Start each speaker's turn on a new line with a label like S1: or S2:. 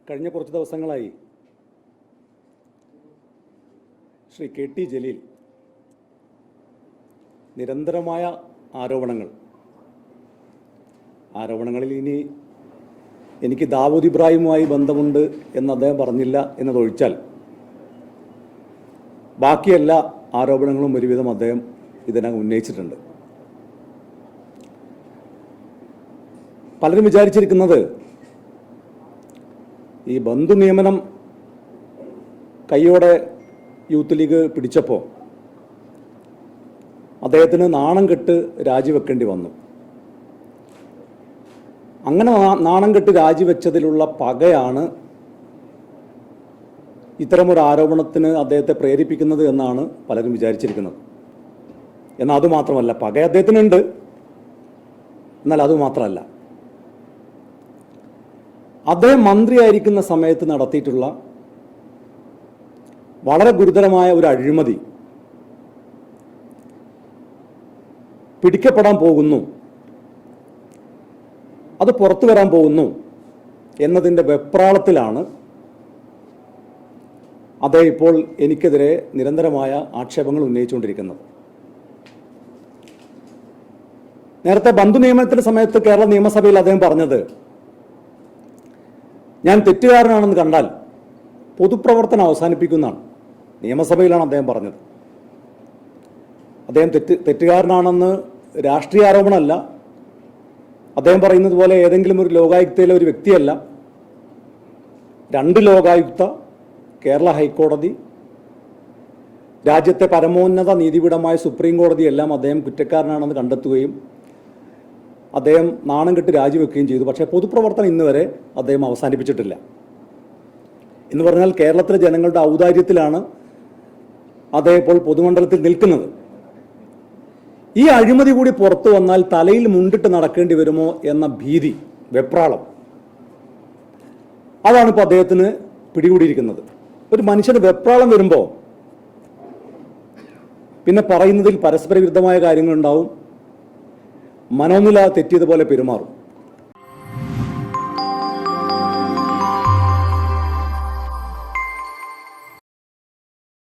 S1: കഴിഞ്ഞ കുറച്ച് ദിവസങ്ങളായി ശ്രീ കെ ടി ജലീൽ നിരന്തരമായ ആരോപണങ്ങളിൽ ഇനി എനിക്ക് ദാവൂദ് ഇബ്രാഹിമുമായി ബന്ധമുണ്ട് എന്ന് അദ്ദേഹം പറഞ്ഞില്ല എന്നതൊഴിച്ചാൽ ബാക്കി എല്ലാ ആരോപണങ്ങളും ഒരുവിധം അദ്ദേഹം ഇതിനകം ഉന്നയിച്ചിട്ടുണ്ട്. പലരും വിചാരിച്ചിരിക്കുന്നത് ഈ ബന്ധു നിയമനം കയ്യോടെ യൂത്ത് ലീഗ് പിടിച്ചപ്പോൾ അദ്ദേഹത്തിന് നാണം കെട്ട് രാജിവെക്കേണ്ടി വന്നു. അങ്ങനെ നാണം കെട്ട് രാജിവെച്ചതിലുള്ള പകയാണ് ഇത്തരമൊരു ആരോപണത്തിന് അദ്ദേഹത്തെ പ്രേരിപ്പിക്കുന്നത് എന്നാണ് പലരും വിചാരിച്ചിരിക്കുന്നത്. എന്നാൽ അതുമാത്രമല്ല, പക അദ്ദേഹത്തിനുണ്ട്, എന്നാൽ അതുമാത്രമല്ല, അദ്ദേഹം മന്ത്രിയായിരിക്കുന്ന സമയത്ത് നടത്തിയിട്ടുള്ള വളരെ ഗുരുതരമായ ഒരു അഴിമതി പിടിക്കപ്പെടാൻ പോകുന്നു, അത് പുറത്തു വരാൻ പോകുന്നു എന്നതിൻ്റെ വെപ്രാളത്തിലാണ് അദ്ദേഹം ഇപ്പോൾ എനിക്കെതിരെ നിരന്തരമായ ആക്ഷേപങ്ങൾ ഉന്നയിച്ചുകൊണ്ടിരിക്കുന്നത്. നേരത്തെ ബന്ധു നിയമനത്തിന്റെ സമയത്ത് കേരള നിയമസഭയിൽ അദ്ദേഹം പറഞ്ഞത്, ഞാൻ തെറ്റുകാരനാണെന്ന് കണ്ടാൽ പൊതുപ്രവർത്തനം അവസാനിപ്പിക്കുന്നതാണ്. നിയമസഭയിലാണ് അദ്ദേഹം പറഞ്ഞത്. അദ്ദേഹം തെറ്റുകാരനാണെന്ന് രാഷ്ട്രീയ ആരോപണമല്ല. അദ്ദേഹം പറയുന്നത് പോലെ ഏതെങ്കിലും ഒരു ലോകായുക്തയിലെ ഒരു വ്യക്തിയല്ല. 2 ലോകായുക്ത, കേരള ഹൈക്കോടതി, രാജ്യത്തെ പരമോന്നത നീതിപീഠമായ സുപ്രീം കോടതി എല്ലാം അദ്ദേഹം കുറ്റക്കാരനാണെന്ന് കണ്ടെത്തുകയും അദ്ദേഹം നാണം കെട്ട് രാജിവെക്കുകയും ചെയ്തു. പക്ഷേ പൊതുപ്രവർത്തനം ഇന്ന് വരെ അദ്ദേഹം അവസാനിപ്പിച്ചിട്ടില്ല. എന്ന് പറഞ്ഞാൽ കേരളത്തിലെ ജനങ്ങളുടെ ഔദാര്യത്തിലാണ് അദ്ദേഹം ഇപ്പോൾ പൊതുമണ്ഡലത്തിൽ നിൽക്കുന്നത്. ഈ അഴിമതി കൂടി പുറത്തു വന്നാൽ തലയിൽ മുണ്ടിട്ട് നടക്കേണ്ടി വരുമോ എന്ന ഭീതി, വെപ്രാളം, അതാണ് ഇപ്പോൾ അദ്ദേഹത്തിന് പിടികൂടിയിരിക്കുന്നത്. ഒരു മനുഷ്യന് വെപ്രാളം വരുമ്പോൾ പിന്നെ പറയുന്നതിൽ പരസ്പര വിരുദ്ധമായ കാര്യങ്ങളുണ്ടാവും, മനോനില തെറ്റിയതുപോലെ പെരുമാറും.